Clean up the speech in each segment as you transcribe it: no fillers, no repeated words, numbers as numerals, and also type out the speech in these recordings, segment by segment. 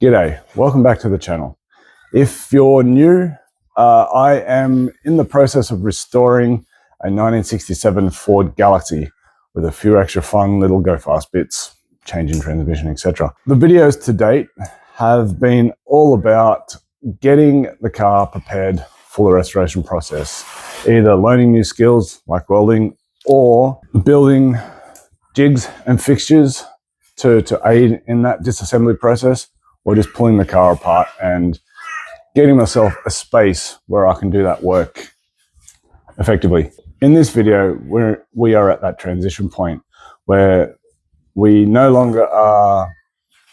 G'day, welcome back to the channel. If you're new, I am in the process of restoring a 1967 Ford Galaxie with a few extra fun little go-fast bits, changing transmission, etc. The videos to date have been all about getting the car prepared for the restoration process, either learning new skills like welding or building jigs and fixtures to aid in that disassembly process, or just pulling the car apart and getting myself a space where I can do that work effectively. In this video, we are at that transition point where we no longer are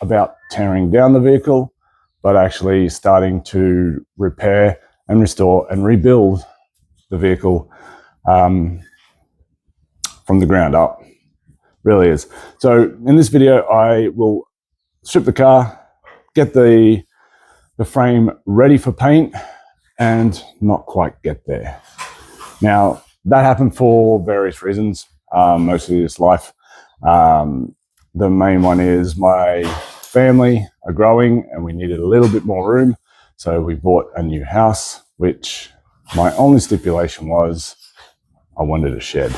about tearing down the vehicle, but actually starting to repair and restore and rebuild the vehicle from the ground up. Really is. So in this video, I will strip the car, get the frame ready for paint, and not quite get there. Now, that happened for various reasons, mostly this life. The main one is my family are growing and we needed a little bit more room. So we bought a new house, which my only stipulation was I wanted a shed.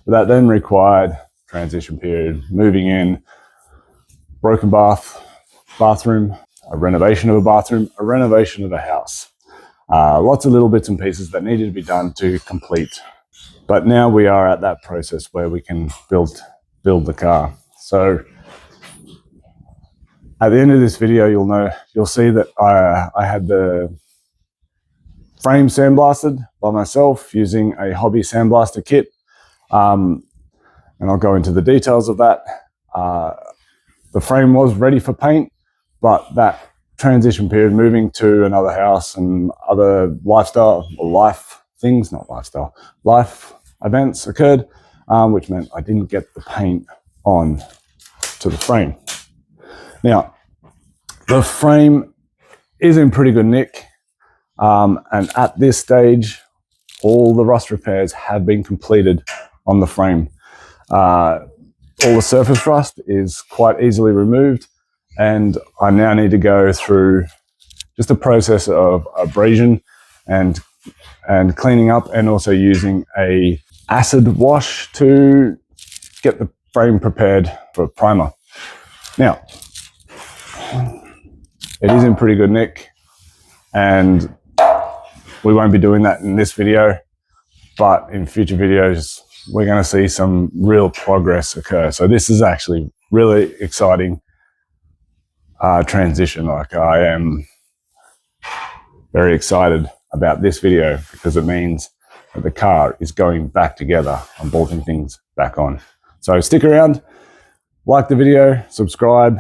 But that then required transition period, moving in, broken bathroom, a renovation of a bathroom, a renovation of a house. Lots of little bits and pieces that needed to be done to complete. But now we are at that process where we can build the car. So at the end of this video, you'll see that I had the frame sandblasted by myself using a hobby sandblaster kit. And I'll go into the details of that. The frame was ready for paint, but that transition period, moving to another house and other life events occurred, which meant I didn't get the paint on to the frame. Now, the frame is in pretty good nick, and at this stage, all the rust repairs have been completed on the frame. All the surface rust is quite easily removed, and I now need to go through just a process of abrasion and cleaning up, and also using a acid wash to get the frame prepared for a primer. Now, it is in pretty good nick, and we won't be doing that in this video, but in future videos we're going to see some real progress occur. So this is actually really exciting transition. Like, I am very excited about this video because it means that the car is going back together. I'm bolting things back on. So stick around, like the video, subscribe.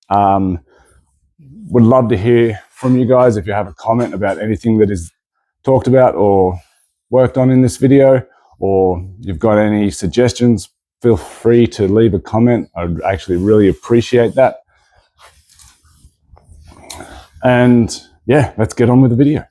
Would love to hear from you guys if you have a comment about anything that is talked about or worked on in this video, or you've got any suggestions, feel free to leave a comment. I'd actually really appreciate that. And yeah, let's get on with the video.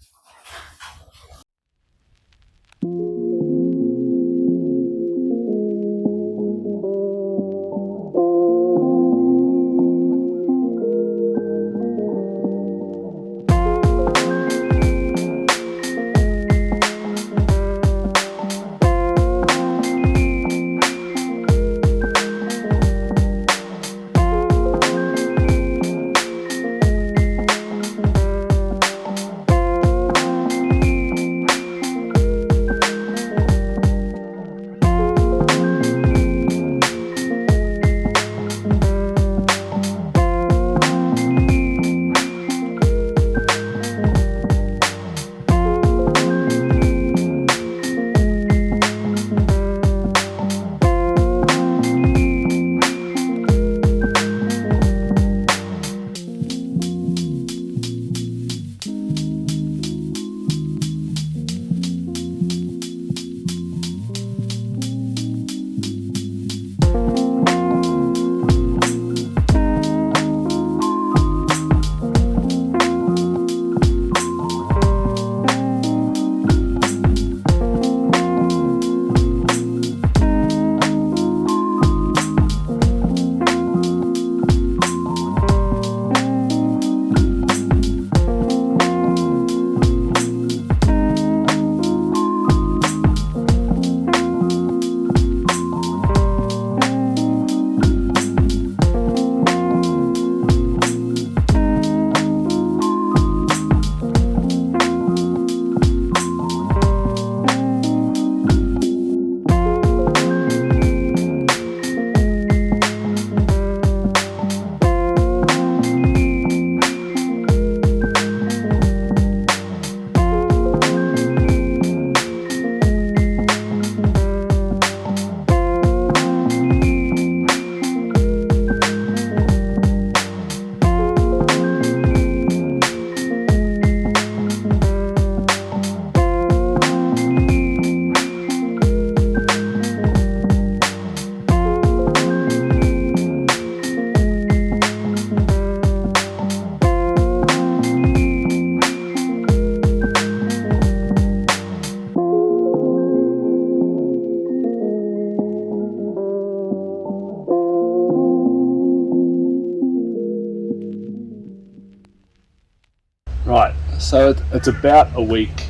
Right, so it's about a week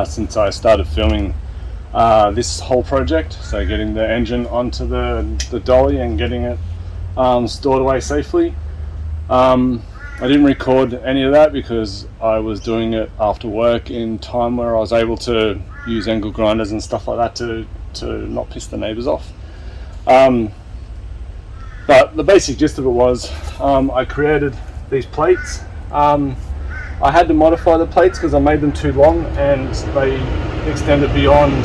since I started filming this whole project. So getting the engine onto the dolly and getting it stored away safely. I didn't record any of that because I was doing it after work in time where I was able to use angle grinders and stuff like that to not piss the neighbours off. But the basic gist of it was I created these plates. I had to modify the plates because I made them too long and they extended beyond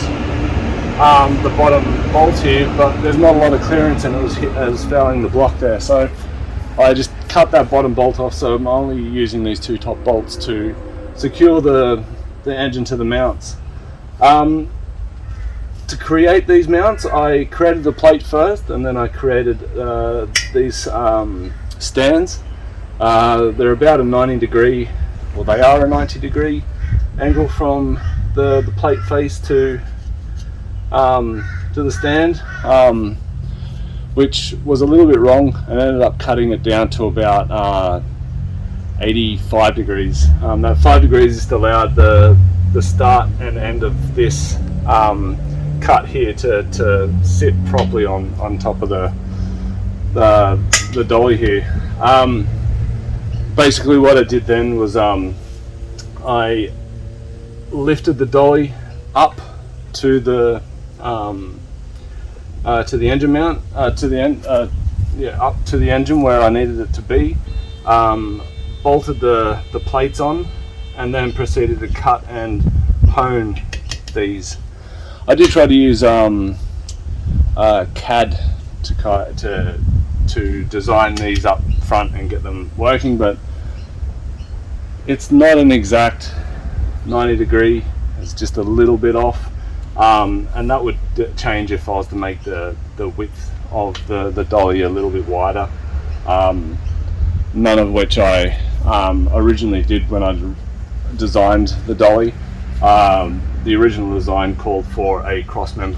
the bottom bolt here, but there's not a lot of clearance and it was fouling the block there. So I just cut that bottom bolt off, so I'm only using these two top bolts to secure the engine to the mounts. To create these mounts, I created the plate first and then I created these stands. They're about a 90 degree, well they are a 90 degree angle from the plate face to the stand, which was a little bit wrong, and ended up cutting it down to about 85 degrees. That 5 degrees just allowed the start and end of this cut here to sit properly on top of the dolly here. Basically what I did then was I lifted the dolly up to the engine mount, up to the engine where I needed it to be, bolted the plates on, and then proceeded to cut and hone these. I did try to use CAD to design these up front and get them working, but it's not an exact 90 degree, it's just a little bit off, and that would change if I was to make the width of the dolly a little bit wider, none of which I originally did when I designed the dolly. The original design called for a cross member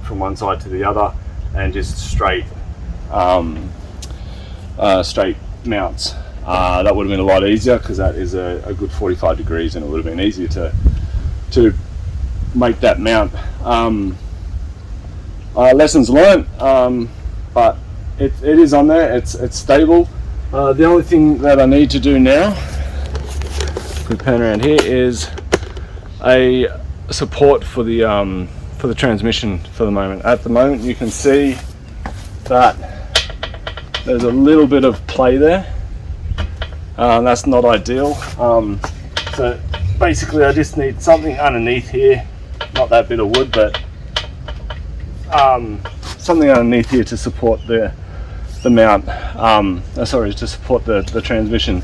from one side to the other and just straight mounts. That would have been a lot easier because that is a good 45 degrees, and it would have been easier to make that mount. Lessons learned, but it is on there. It's stable. The only thing that I need to do now, if we pan around here, is a support for the transmission for the moment. At the moment, you can see that there's a little bit of play there. That's not ideal. So basically, I just need something underneath here. Not that bit of wood, but something underneath here to support the mount. To support the transmission.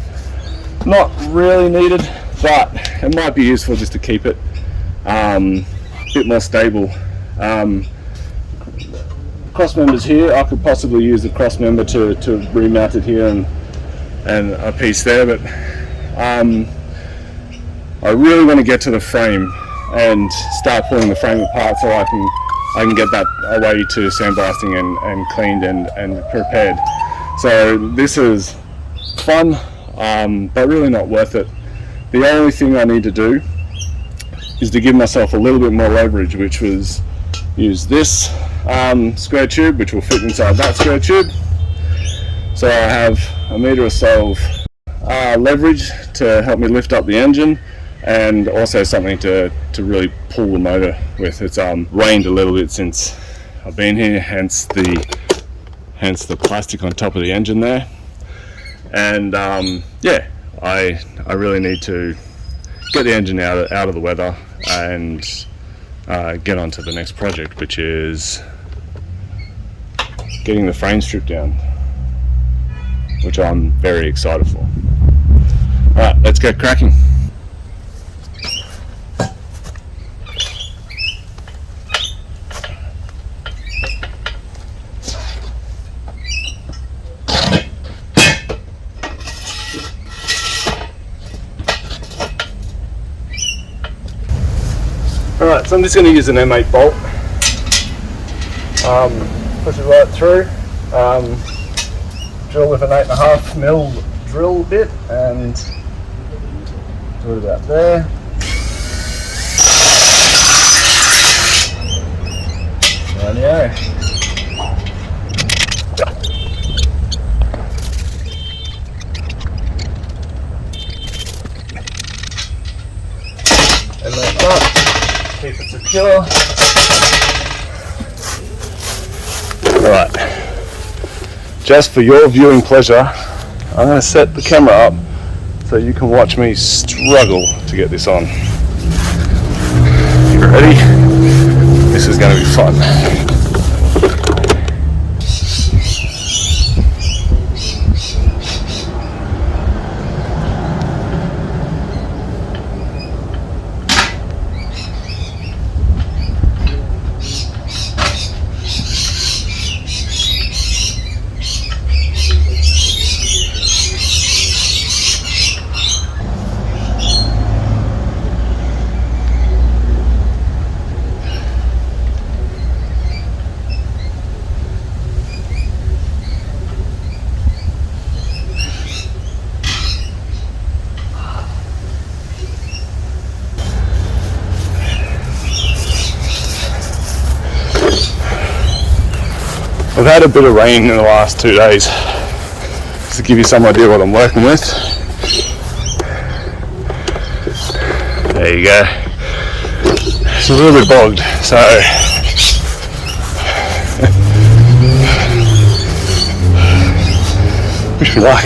Not really needed, but it might be useful just to keep it a bit more stable. Cross members here, I could possibly use the cross member to remount it here and a piece there, but I really want to get to the frame and start pulling the frame apart so I can get that away to sandblasting and cleaned and prepared. So this is fun, but really not worth it. The only thing I need to do is to give myself a little bit more leverage, which was use this square tube, which will fit inside that square tube. So I have a metre or so of leverage to help me lift up the engine, and also something to really pull the motor with. It's rained a little bit since I've been here, hence the plastic on top of the engine there. And yeah, I really need to get the engine out of the weather and get on to the next project, which is getting the frame stripped down, which I'm very excited for. Alright, let's get cracking. Alright, so I'm just going to use an M8 bolt, push it right through, drill with an 8.5mm drill bit, and Do it about there. Rightio. And like that, keep it secure. Alright, just for your viewing pleasure, I'm going to set the camera up so you can watch me struggle to get this on. You ready? This is going to be fun. I've had a bit of rain in the last 2 days, just to give you some idea what I'm working with. There you go. It's a little bit bogged, so wish me luck.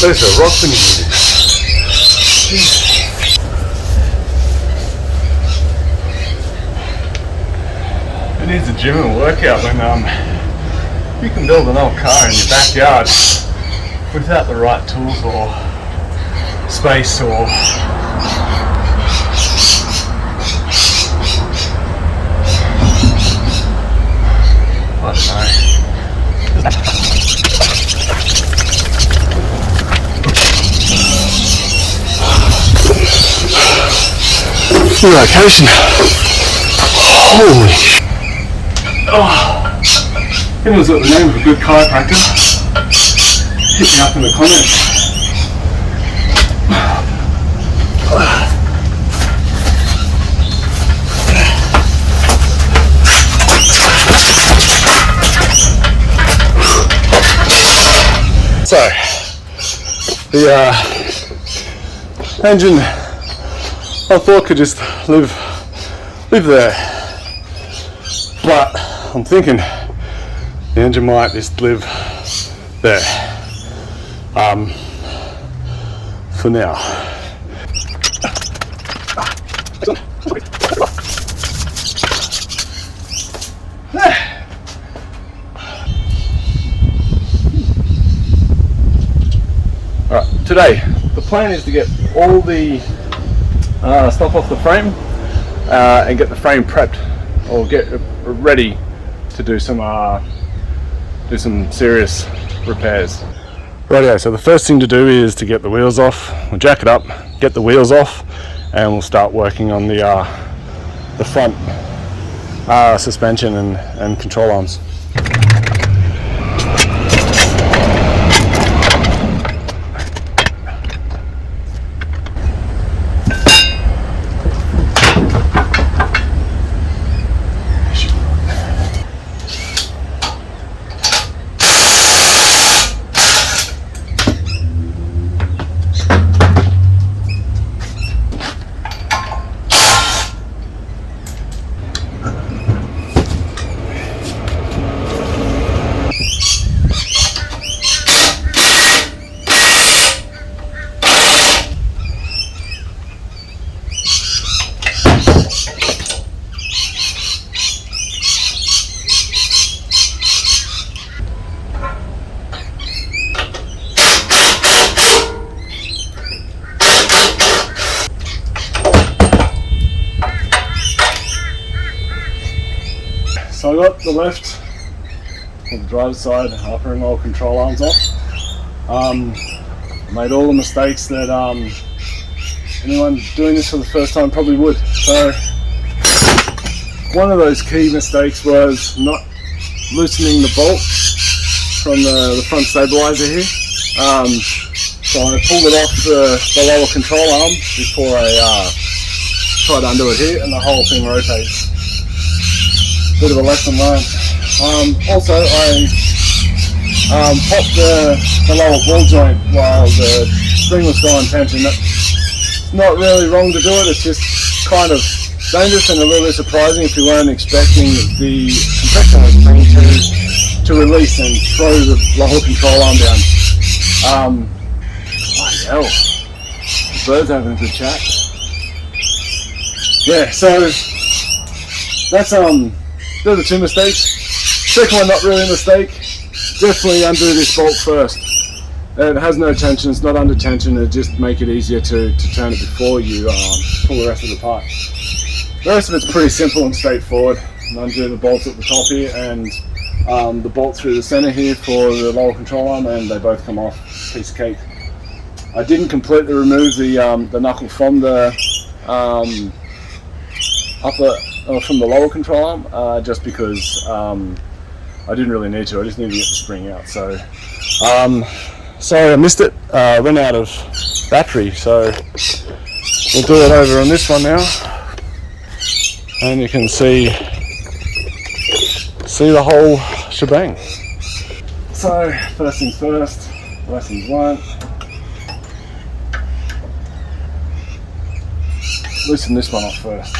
There's a rock beneath it. It needs a gym and workout when you can build an old car in your backyard without the right tools or space or I don't know. Location. Holy sh**. Oh. Who knows what the name of a good chiropractor? Hit me up in the comments. So, the engine I thought could just live there, but I'm thinking the engine might just live there for now. Alright, today the plan is to get all the stuff off the frame and get the frame prepped or get ready to do some serious repairs. Rightio, so the first thing to do is to get the wheels off. We'll jack it up, get the wheels off, and we'll start working on the front suspension and control arms. got the left or the driver's side upper and lower control arms off. Made all the mistakes that anyone doing this for the first time probably would. So one of those key mistakes was not loosening the bolt from the front stabilizer here. So I pulled it off the lower control arm before I try to undo it here, and the whole thing rotates. Bit of a lesson learned. Also, I popped the lower ball joint while the spring was still on tension. That's not really wrong to do it, it's just kind of dangerous and a little bit surprising if you weren't expecting the compression of the spring to release and throw the lower control arm down. Bloody hell, the bird's having a good chat. Yeah, so that's those are two mistakes. Second one, not really a mistake. Definitely undo this bolt first. It has no tension, it's not under tension, it just make it easier to turn it before you pull the rest of it apart. The rest of it's pretty simple and straightforward. Undo the bolts at the top here and the bolt through the center here for the lower control arm, and they both come off. Piece of cake. I didn't completely remove the knuckle from the from the lower control arm, just because I didn't really need to. I just needed to get the spring out. So sorry I missed it. Ran out of battery, so we'll do it over on this one now, and you can see the whole shebang. So first things first, lessons learned. Loosen this one off first.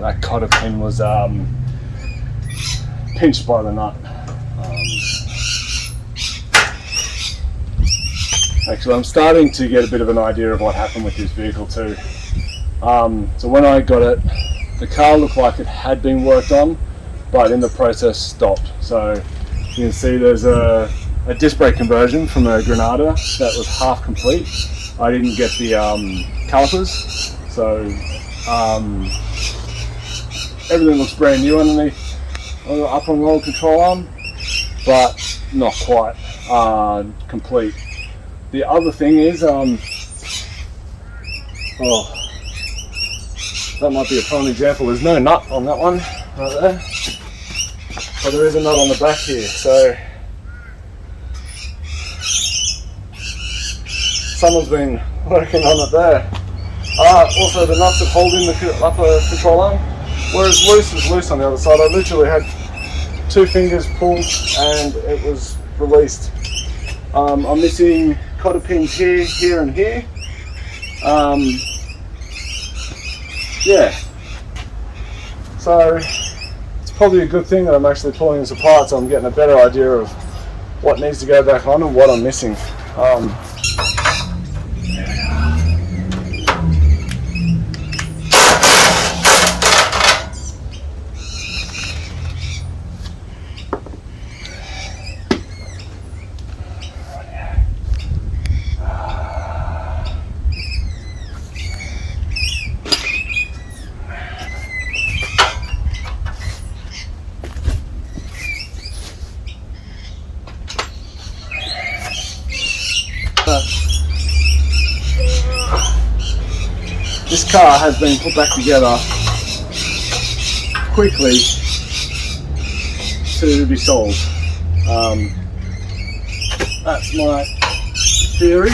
That cotter pin was pinched by the nut. Actually, I'm starting to get a bit of an idea of what happened with this vehicle too. So when I got it, the car looked like it had been worked on, but in the process stopped. So you can see there's a disc brake conversion from a Granada that was half complete. I didn't get the calipers, so everything looks brand new underneath the upper and lower control arm, but not quite complete. The other thing is, that might be a prime example. There's no nut on that one right there, but there is a nut on the back here. So someone's been working on it there. Also, the nuts that hold in the upper control arm, whereas loose is loose on the other side. I literally had 2 fingers pulled and it was released. I'm missing cotter pins here, here and here. Yeah, so it's probably a good thing that I'm actually pulling this apart, so I'm getting a better idea of what needs to go back on and what I'm missing. This car has been put back together quickly to be sold. That's my theory.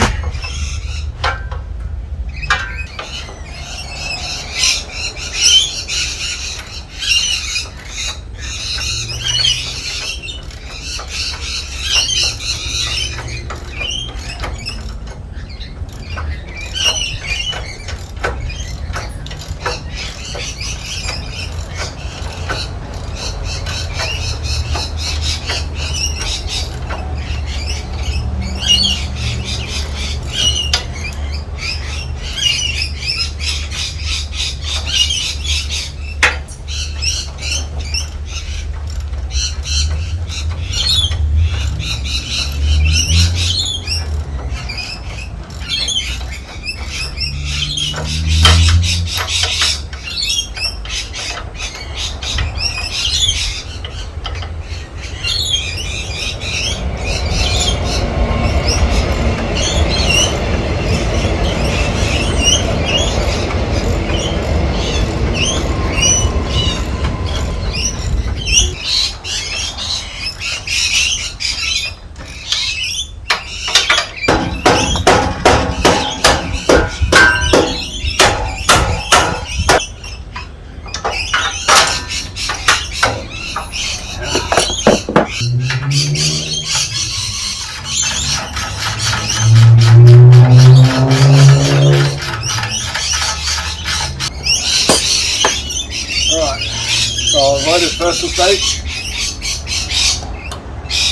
loaded first stage.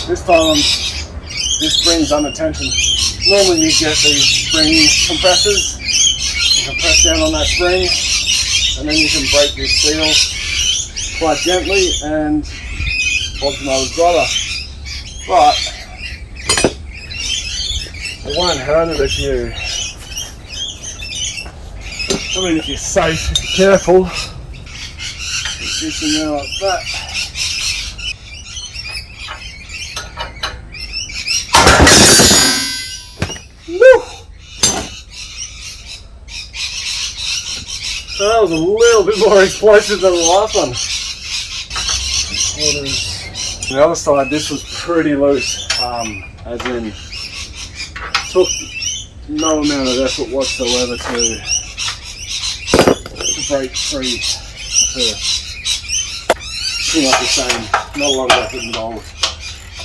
This time this spring's under tension. Normally you get these spring compressors. You can press down on that spring and then you can break this seal quite gently and Bob's another driver. But it won't hurt it if you're safe, if you're careful. Put this in there like that. Woo! So that was a little bit more explosive than the last one. On the other side, this was pretty loose, as in took no amount of effort whatsoever to break free, to clean up the same. Not a lot of effort involved.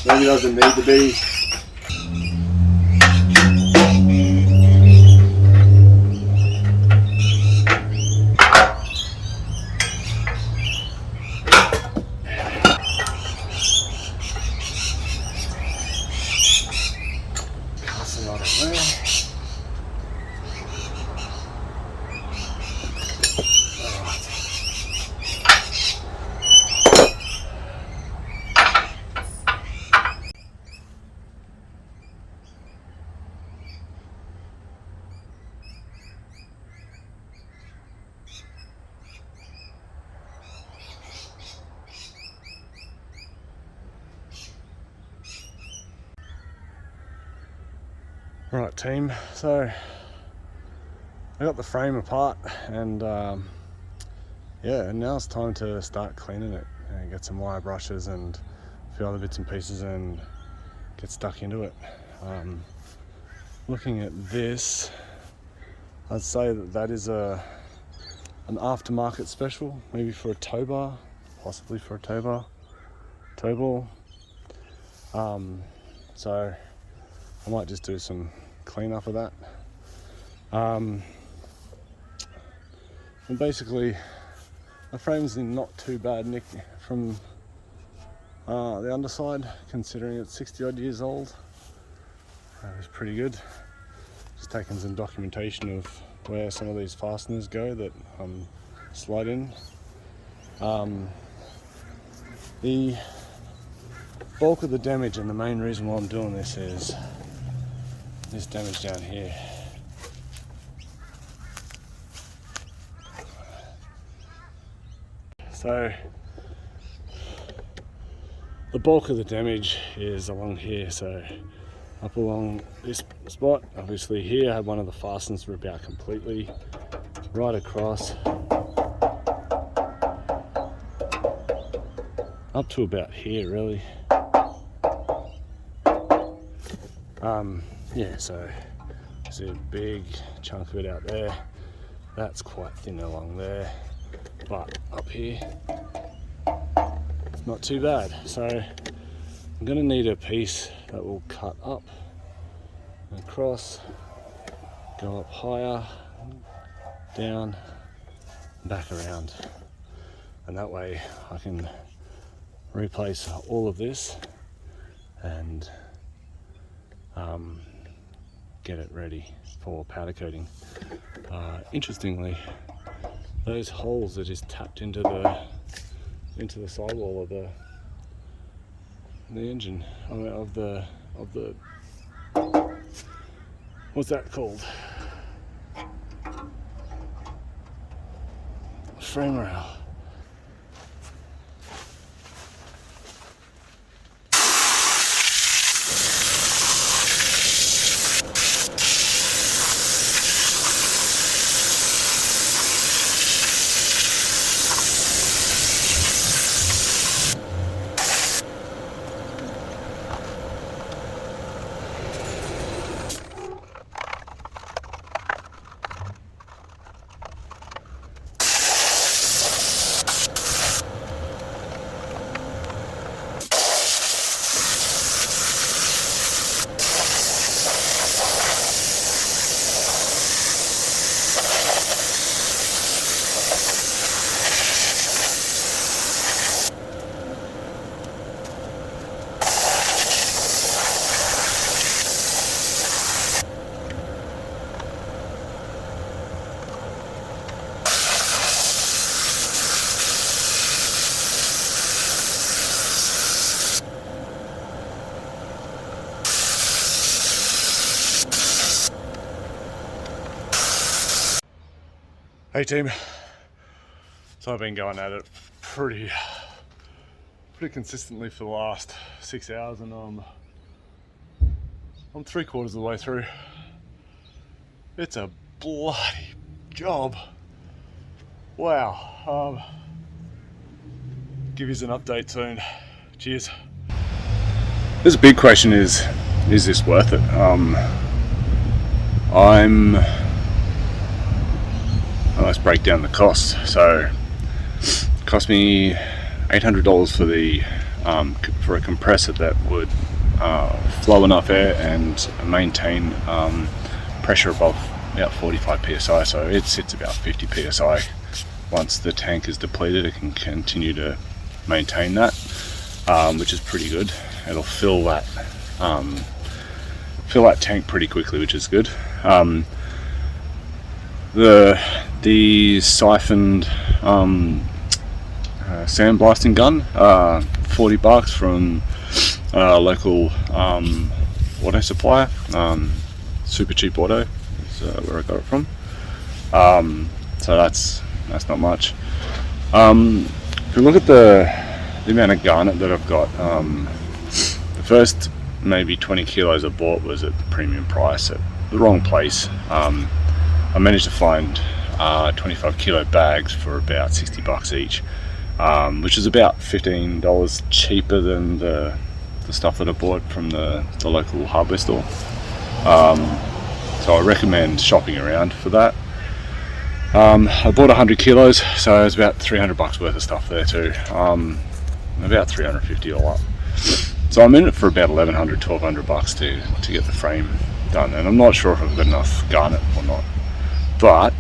Maybe doesn't need to be. Right team, so I got the frame apart and yeah, now it's time to start cleaning it and get some wire brushes and a few other bits and pieces and get stuck into it. Looking at this, I'd say that is an aftermarket special, maybe for a tow bar, possibly for a tow ball. So I might just do some cleanup of that. And basically, the frame's in not too bad nick from the underside, considering it's 60 odd years old. It's pretty good. Just taking some documentation of where some of these fasteners go that slide in. The bulk of the damage, and the main reason why I'm doing this, is this damage down here. So the bulk of the damage is along here, so up along this spot. Obviously here I had one of the fasteners rip out completely, right across up to about here really. Yeah, so see a big chunk of it out there. That's quite thin along there, but up here it's not too bad. So I'm gonna need a piece that will cut up and across, go up higher, down, back around, and that way I can replace all of this and get it ready for powder coating. Interestingly, those holes that is tapped into the sidewall of the engine, I mean, of the what's that called? Frame rail. Hey team, so I've been going at it pretty consistently for the last 6 hours, and I'm 3/4 of the way through. It's a bloody job. Wow. Give you an update soon. Cheers. This big question is this worth it? Let's break down the cost. So, it cost me $800 for the for a compressor that would flow enough air and maintain pressure above about 45 psi. So it sits about 50 psi. Once the tank is depleted, it can continue to maintain that, which is pretty good. It'll fill that tank pretty quickly, which is good. The siphoned sandblasting gun, $40 from a local auto supplier, super cheap auto is where I got it from. So that's not much. If you look at the amount of garnet that I've got, the first maybe 20 kilos I bought was at the premium price at the wrong place. I managed to find 25 kilo bags for about $60 each, which is about $15 cheaper than the stuff that I bought from the local hardware store. So I recommend shopping around for that. I bought 100 kilos, so it's about $300 worth of stuff there too. About 350 all up. So I'm in it for about $1,100, $1,200 to get the frame done, and I'm not sure if I've got enough garnet or not. But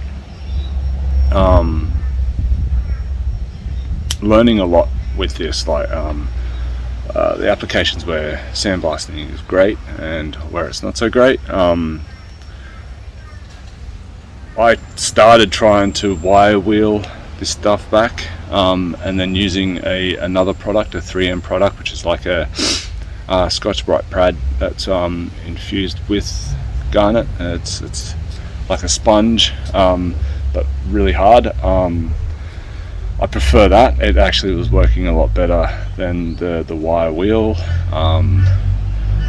learning a lot with this, like the applications where sandblasting is great and where it's not so great. I started trying to wire wheel this stuff back, and then using another product, a 3M product, which is like a Scotch-Brite pad that's infused with garnet. It's like a sponge, but really hard. I prefer that. It actually was working a lot better than the wire wheel.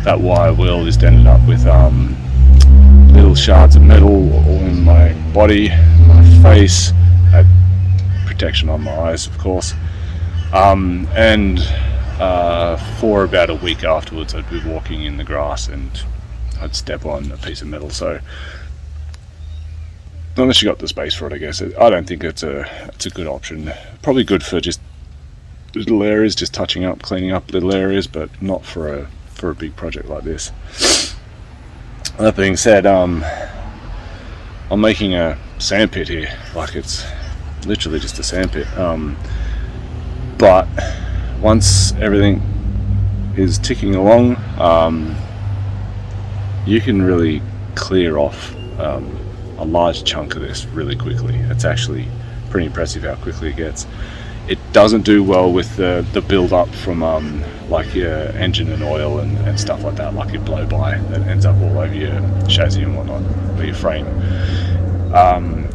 That wire wheel just ended up with little shards of metal all in my body, my face, had protection on my eyes, of course. And for about a week afterwards, I'd be walking in the grass and I'd step on a piece of metal. So unless you got the space for it, I guess I don't think it's a good option. Probably good for just little areas, just touching up, cleaning up little areas, but not for a big project like this. That being said, I'm making a sand pit here, like it's literally just a sand pit. But once everything is ticking along, you can really clear off a large chunk of this really quickly. It's actually pretty impressive how quickly it gets. It doesn't do well with the build up from like your engine and oil and stuff like that, like your blow by that ends up all over your chassis and whatnot, or your frame.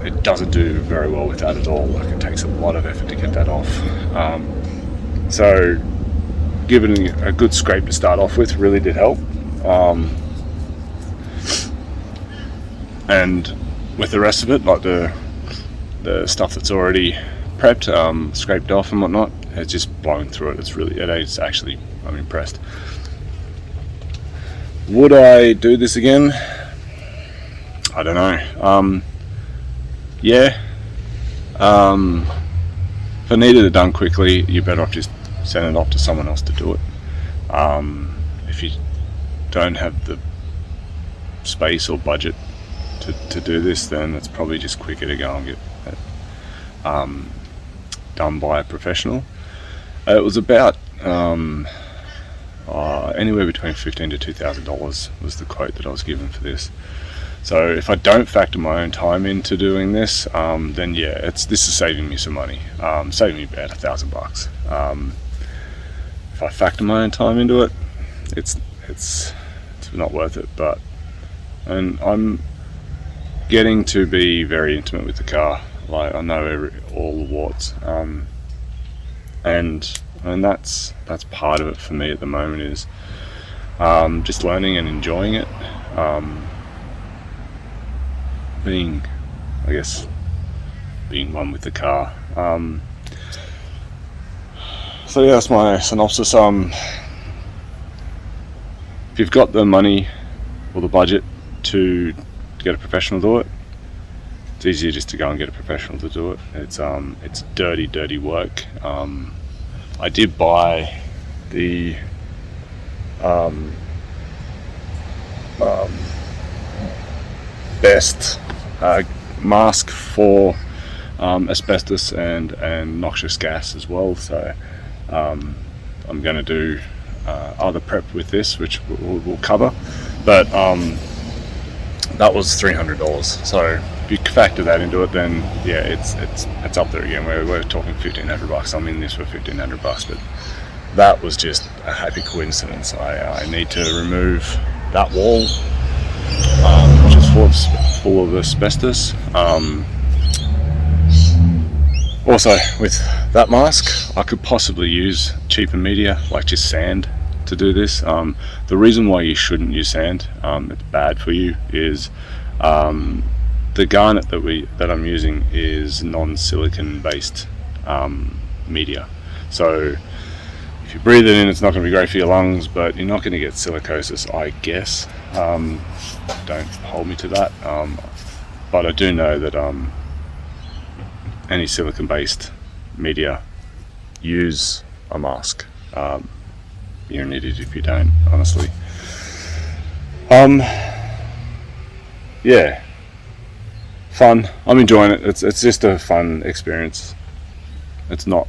It doesn't do very well with that at all. Like, it takes a lot of effort to get that off. So giving it a good scrape to start off with really did help. And with the rest of it, like the stuff that's already prepped, scraped off and whatnot, it's just blowing through it. It's actually, I'm impressed. Would I do this again? I don't know. Yeah. If I needed it done quickly, you're better off just sending it off to someone else to do it. If you don't have the space or budget to do this, then it's probably just quicker to go and get it done by a professional. It was about anywhere between $1,500 to $2,000 was the quote that I was given for this. So if I don't factor my own time into doing this, then yeah, this is saving me some money, saving me about $1,000. If I factor my own time into it, it's not worth it. And I'm getting to be very intimate with the car. Like I know all the warts, and that's part of it for me at the moment, is just learning and enjoying it, being, I guess, being one with the car. So yeah, that's my synopsis. If you've got the money or the budget to get a professional to do it, it's easier just to go and get a professional to do it. It's dirty work. I did buy the best mask for asbestos and noxious gas as well. So I'm going to do other prep with this, which we'll cover. But that was $300. So if you factor that into it, then yeah, it's up there again. We're talking $1,500. I'm in this for $1,500, but that was just a happy coincidence. I need to remove that wall, which is full of asbestos. Also, with that mask, I could possibly use cheaper media, like just sand, to do this. The reason why you shouldn't use sand, it's bad for you, is the garnet that I'm using is non-silicon based media. So if you breathe it in, it's not going to be great for your lungs, but you're not going to get silicosis, I guess. Don't hold me to that. But I do know that any silicon based media, use a mask. You're an idiot if you don't, honestly. Yeah, fun. I'm enjoying it. It's just a fun experience. It's not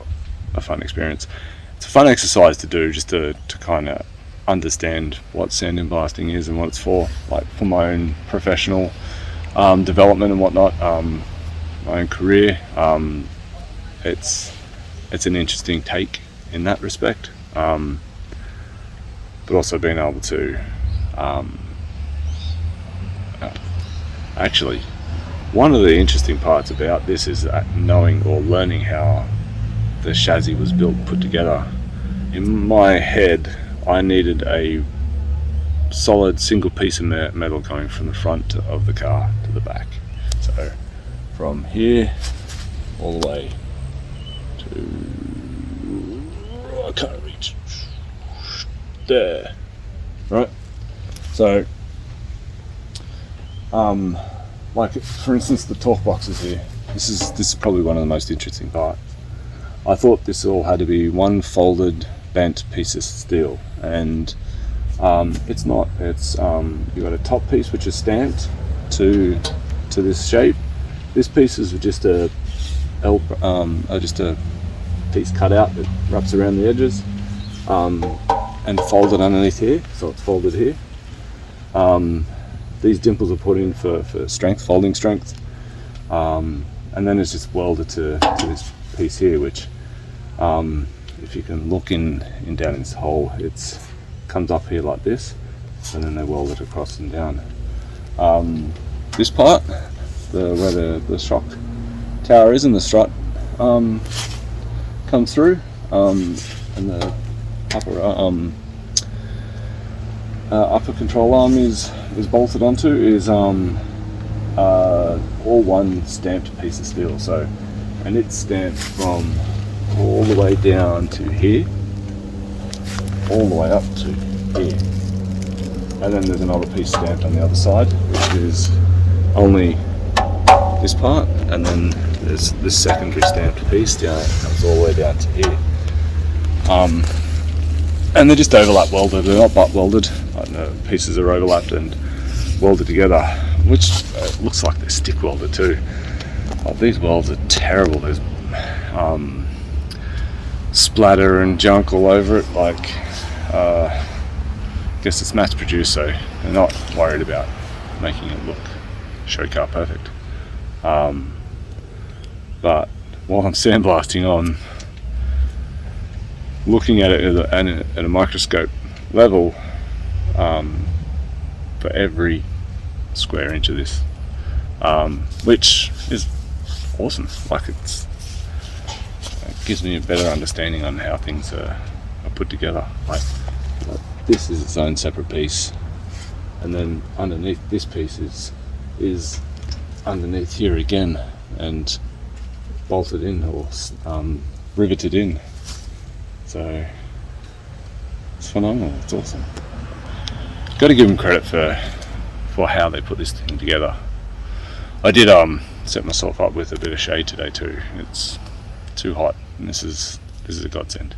a fun experience. It's a fun exercise to do, just to kind of understand what sandblasting is and what it's for, like for my own professional development and whatnot, my own career. It's an interesting take in that respect, but also being able to actually, one of the interesting parts about this is knowing or learning how the chassis was put together. In my head, I needed a solid single piece of metal going from the front of the car to the back. So from here all the way to, I can't reach there, right? So like for instance, the torque boxes here, this is probably one of the most interesting parts. I thought this all had to be one folded bent piece of steel, and it's not. It's you've got a top piece which is stamped to this shape. This piece is just a piece cut out that wraps around the edges and folded underneath here, so it's folded here. These dimples are put in for strength, folding strength, and then it's just welded to this piece here, which if you can look in down this hole, it comes up here like this, and then they weld it across and down. This part, where the shock tower is and the strut comes through, and the upper control arm is bolted onto, is all one stamped piece of steel. So, and it's stamped from all the way down to here, all the way up to here, and then there's another piece stamped on the other side, which is only this part, and then there's this secondary stamped piece down, it comes all the way down to here. And they're just overlap welded, they're not butt welded, like the pieces are overlapped and welded together, which looks like they're stick welded too. These welds are terrible, there's splatter and junk all over it. Like, I guess it's mass produced, so they're not worried about making it look show car perfect. But while I'm sandblasting on, looking at it at a microscope level, for every square inch of this, which is awesome. Like it gives me a better understanding on how things are put together. Like this is its own separate piece, and then underneath this piece is underneath here again and bolted in or riveted in. So it's phenomenal. It's awesome. Got to give them credit for how they put this thing together. I did set myself up with a bit of shade today too. It's too hot, and this is a godsend.